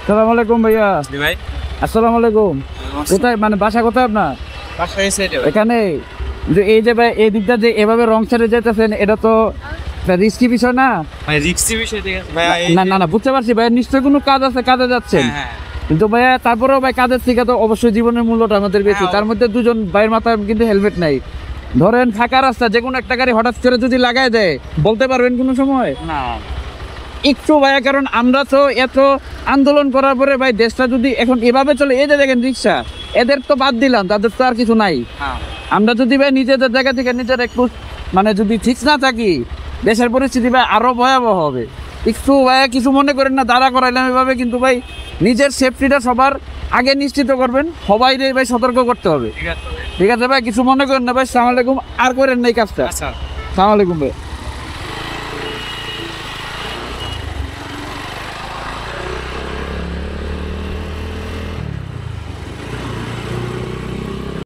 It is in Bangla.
আসসালামু আলাইকুম ভাইয়া। ভাই আসসালামু আলাইকুম। কোথায় মানে বাসা কোথায় আপনার? বাসা এই সাইডে। এখানে যে এই যে ভাই এই দিকটা যে এভাবে রং ছেড়ে যেতেছেন এটা তো রিস্কি বিষয় না? ভাই রিস্কি বিষয় ঠিক আছে ভাই। না না না বুঝতে পারছি ভাই, নিশ্চয়ই কোনো কাজ আছে, কাজে যাচ্ছেন। হ্যাঁ কিন্তু ভাইয়া তারপরেও ভাই কাজের থেকে তো অবশ্যই জীবনের মূল্যটা আমাদের বেশি। তার মধ্যে দুজন ভাইয়ের মাথায় কিন্তু হেলমেট নাই। ধরেন ফাঁকা রাস্তা যে কোনো একটা গাড়ি হঠাৎ করে যদি লাগায় দেয় বলতে পারবেন কোনো সময়? না একটু ভাইয়া, কারণ আমরা তো এত আন্দোলন করার পরে ভাই দেশটা যদি এখন এভাবে চলে, এই যে দেখেন রিক্সা, এদের তো বাদ দিলাম, তাদের তো আর কিছু নাই। আমরা যদি ভাই নিজেদের জায়গা থেকে নিজের একটু মানে যদি ঠিক না থাকি, দেশের পরিস্থিতি ভাই আরো ভয়াবহ হবে। একটু ভাইয়া কিছু মনে করেন না, দাঁড়া করাইলাম এভাবে, কিন্তু ভাই নিজের সেফটিটা সবার আগে নিশ্চিত করবেন, সবাই ভাই সতর্ক করতে হবে। ঠিক আছে ভাই, কিছু মনে করেন না ভাই। সালাম আলাইকুম। আর করেন না এই কাজটা। আচ্ছা সালাম আলাইকুম ভাই।